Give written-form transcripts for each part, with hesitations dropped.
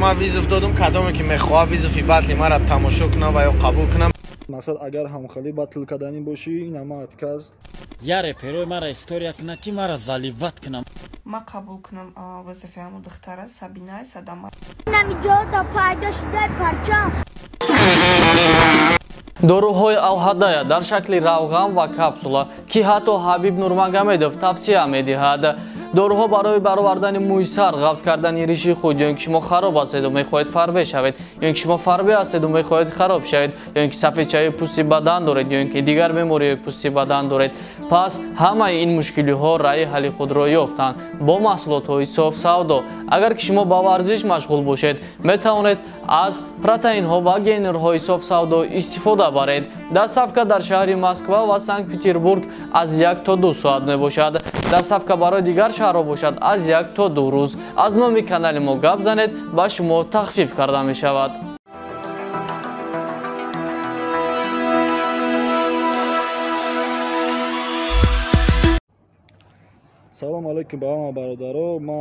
ما ویز افتادم کدومی که میخواه ویز فی بطلی مرا تماشا کنم و یا قبول کنم. مقصد اگر هم خیلی بطل کردنی باشی این اما اتکاز یا رپرو مرا استوریا کنه که مرا زالیوات کنم. ما قبول کنم وظیفه همون دختره سابینه صدام. نمی‌جا تا پیدا شده پرچم. доруҳои авҳадая дар шакли равған ва капсула ки ҳатто Ҳабиб Нурмагомедов тавсия медиҳад. доруҳо барои баровардани мӯи сар, ғафз кардани риши худ, ё ин ки шумо хароб ҳастеду мехоҳед фарбе шавед, ё ин ки шумо фарбе ҳастеду мехоҳед хароб шавед, ё ин ки сафедчаи пӯсти бадан доред, ё ин ки дигар бемориҳои пӯсти бадан доред. пас ҳамаи ин мушкилиҳо раи ҳалли худро ёфтанд бо маҳсулотҳои софсавдо. агар ки шумо ба варзиш машғул бошед, метавонед аз протеинҳо ва гейнерҳои софсавдо истифода баред. доставка дар шаҳри Москва ва Санкт-Петербург аз 1 то 2 соат мебошад. доставка барои дигар шаҳрҳо бошад аз 1 то 2 рӯз. аз номи канали мо гап занед, ба шумо тахфиф карда мешавад. салом алейкум ба ҳама бародаро. ма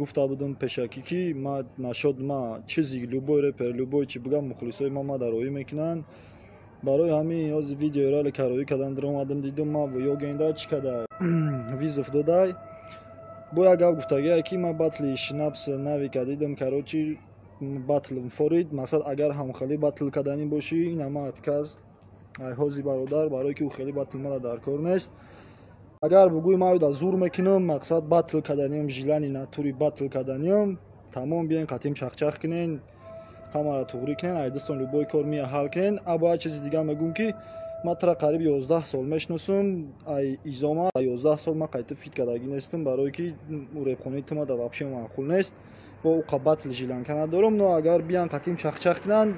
гуфта будам пешакӣ ки ма нашод ма чизи любой репер любой чи бигам мухлисои ма дароӣ мекунанд. барои ҳамин ҳозир видеои рали кароӣ кардан дар омадам дидам ма ёгенда чӣ када виз уфтодай бо як гап гуфтагия ки ма батли шинапс нави кардидам карочи батл форид. мақсад агар ҳам хеле батл карданӣ бошӣ ин ама отказ ай ҳози бародар барое ки ӯ хеле батл мада дар кор нест. агар бугӯи маода зур мекунам мақсад батл карданиам жилани натури батл карданиам тамом биен қатим чахчах кунен ҳамаро туғрӣ кунен айдистон любой кор мия ҳал кунен. або ҳар чизи дигар мегӯм ки ма тара қариб 11 сол мешносам ай изома 11 сол ма қайта фит кардагӣ нестам барое ки репхонаи тумада вообще маъқул нест бо уқа батл жиланка надорам. но агар биан қатим чахчах кунанд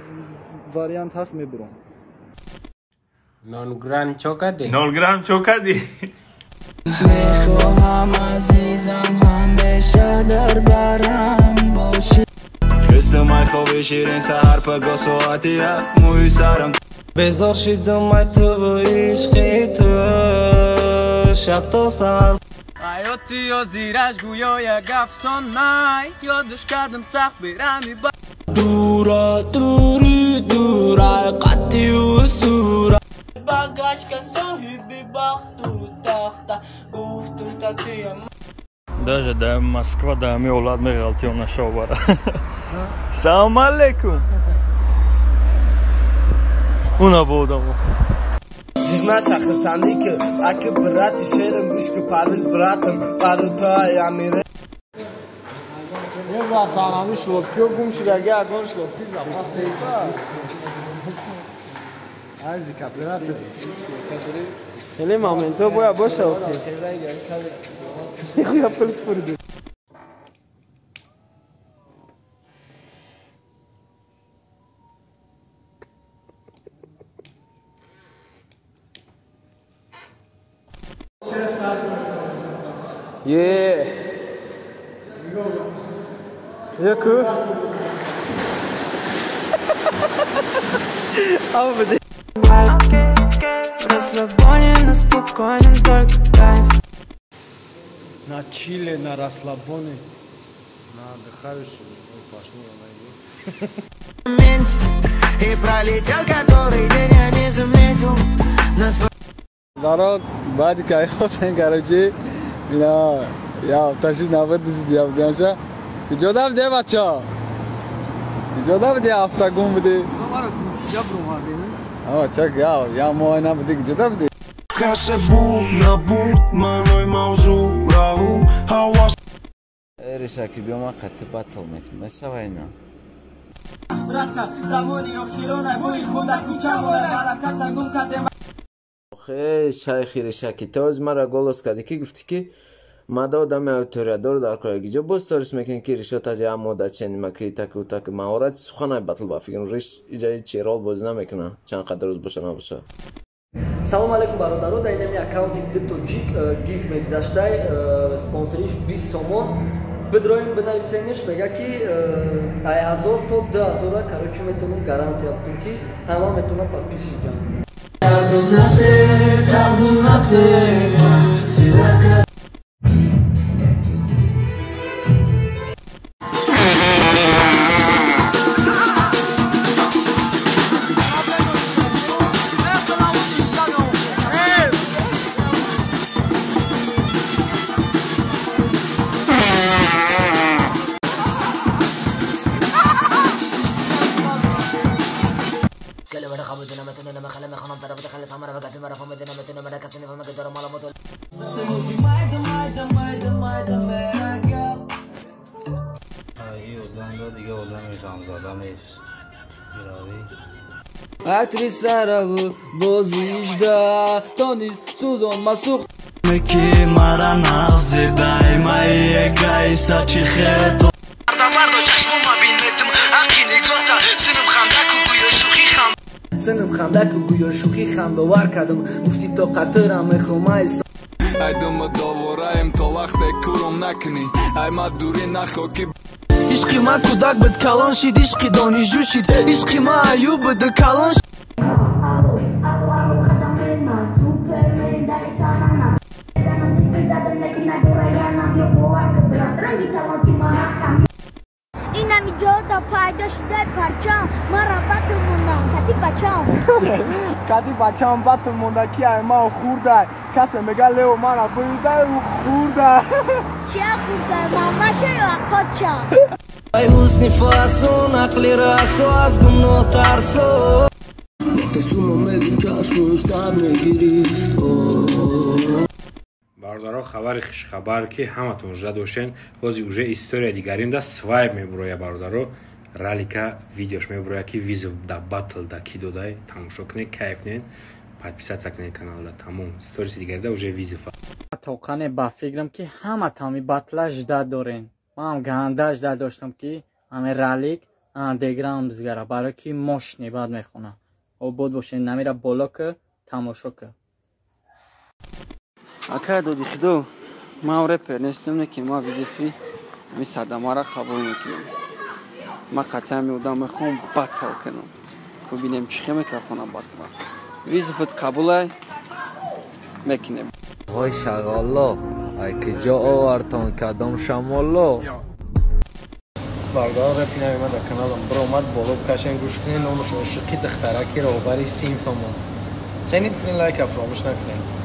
вариант ҳаст мебурам. 9 گرم چوکادی 0 گرم چوکادی میخواهم عزیزم همیشه در برم باشی. خستم ای خواب شیرین سهر پگاه ساعتی موی سرم بزار شدم ای تو و عشقی تو شب تا سر حیاتی یا زیرش گویا یک افسانه یادش کردم سخت بیرمی دورا دوری دورای قطعی و سورا بگشت که صاحبی بخت و تخته گفتم تا تویم даже да Москва да ми олад меғалтиём нашобара. Салом алейкум. Уна будам. Жигна шахрсанди ки аки брати шерам гушки пализ братам барута ямире. Я брасанами шлопкё гумшидага агон шлопки запастейка. Ази каплерат. Хеле моменто боя боша офи. Нихуя пыль спорды. Яку? Авбади. Расслабление на спокойном только кайф. На чиле, на расслабоне, на отдыхающем, пошло на И пролетел который день, я не заметил. народ баъди кайётен короче ина я таши навод дидям демша иҷода биде бача иҷода биде ҳафтагун биде чак я муайна биде иҷода биде ришаки биёма қатти батл мекунем месавайна خیلی شایخی رشکی تاز مرا گلوس کردی که گفتی که ماده آدم اوتوریادور در کاری گیجا باز تاریس میکنی که ریشا تاجه هم ماده چنی مکی تاک و تاک مهارت سخنای بطل بافیگن ریش ایجای چی رول بازی نمیکنه چند قدر روز باشه نباشه. سلام علیکم برادرها، در این اکانتی دتوجیک گیف میگذاشته سپانسریش 20 سومون بدرویم بنویسینش بگه که 1000 تا 2000 کارچو میتونم گارانتی yaptım ki همه میتونم подписывать. دیگه آدم غمزده نیست گراوی عطری سرو بازیجده تا نیست سوزان مسوخ مکی مرا نغزیده ایمایی گایسا چی خیرتو سنم خندک و گویا شوخی خنداور کردم گفتی تا قطرم میخوام ایسا ای دم داورایم تا وقت کورم نکنی ای ما دوری نخوا که عشقی ما کودک بد کلان شید عشقی دانشجو شید عشقی ما ایوب بد کلان شید اینم اینجا تا پیداش در پرچم ما را بطل موندم کتی بچم کتی بچم بطل مونده کی ما خورده کسی میگه لیو ما را بریده و خورده چه خورده ماماشه یا خودچه ای حسنی فاسون عقلی راسو از گناه ترسو وقتی سونو میگیم چشمش در میگیری бардоро хабари хушхабар ки ҳаматон ужда доштен бози уже история дигаринда свайп мебуроя бардоро ралика видеош мебуроя ки визов да батл да ки додай тамошо кунед кайф кунед подписаться кунед каналда тамом сториси дигарида уже визов توقعنه با فکرم که همه تامی باطلا جدا دارین من گنده جدا داشتم که همه رالیک دیگرام بزگره برای که ماشنی بعد میخونم و بود باشین نمیره بالا که تماشا که اکا دو دیخدو ما رپر نیستم که ما ویزیفی می صدمه را قبول میکنم ما قطعا میودم میخوام باطل کنم که بینیم چی میکرفونه باطل ویزیفت قبوله میکنیم وای شغالا ای که جا آورتان کدام شمالا بردار رپ نمیمد در کانالم برو اومد بالا بکشن گوش کنین نامش عاشقی دخترکی راهبری سینفمون سنید کنین لایک فراموش نکنین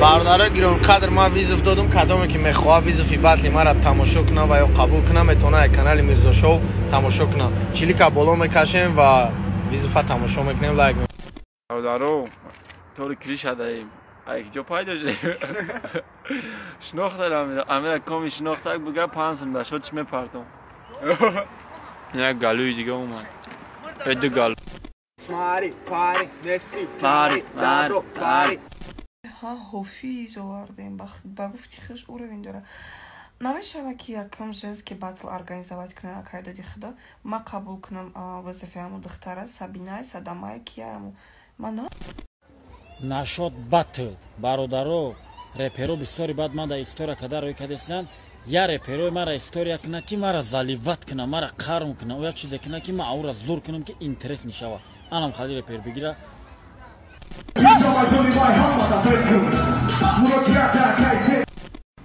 بردارا گیرون قدر ما ویزف دادم کدامی که میخواه ویزفی بطلی ما را تماشا کنه و یا قبول کنه میتونه کانال میرزا شو تماشا کنه چیلی که بالا میکشیم و ویزفا تماشا میکنیم لایک میکنیم بردارو طور کلی شده ایم ای جا پایدا شد شناخت دارم امیده کامی شناخت بگه پانسم در شد چمه پرتم نه گلوی دیگه اومد ایده گلو ماری پاری نستی ماری پاری ها حفیظ آوردیم با گفتی خیش اوروین داره نمیشه که یکم جز که باتل ارگانیزovat کنه اکایدا دیخدا ما قبول کنم وظیفه همون دختره سابینای سادامای کیامو من نشد باتل برادرو رپرو بسیاری بعد من در استوریا کدر روی کدستن یا رپرو مرا استوریا کنه که مرا زلیوت کنه مرا قرم کنه و یا چیزی کنه که من اورا زور کنم که اینترس نشوه الان خالی رپر بگیره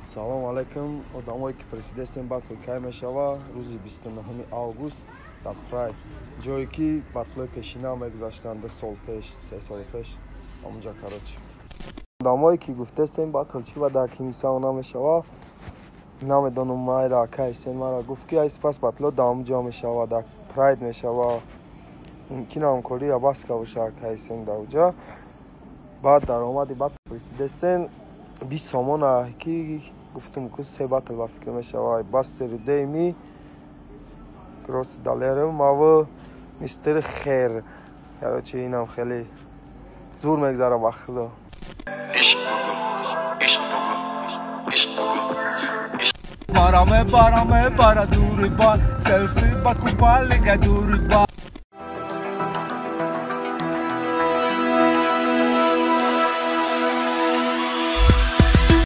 салом алейкум одамое ки пресидестем батл кай мешава рӯзи 29 август дар прайд ҷое ки батлои пешина мегузаштанд 2 сол пеш 3 соли пеш ҳамонҷа карочи одамое ки гуфтестем батл чӣ ва дар кинисан намешава намедонам майра кайсен мара гуфт ки ай спас батло дар ҳамонҷа мешава дар прайд мешава мумкин ҳамкория баска боша кайсен дар уҷа баъд даромади батл пресидестен 20 сомона ки гуфтум ку се батл ба фикр мешава бастери дейми кросс далерим мава мистер хер короче инам хеле зур мегзара вақтло بارامه بارا دوری بار سلفی با کوپال نگه دوری بار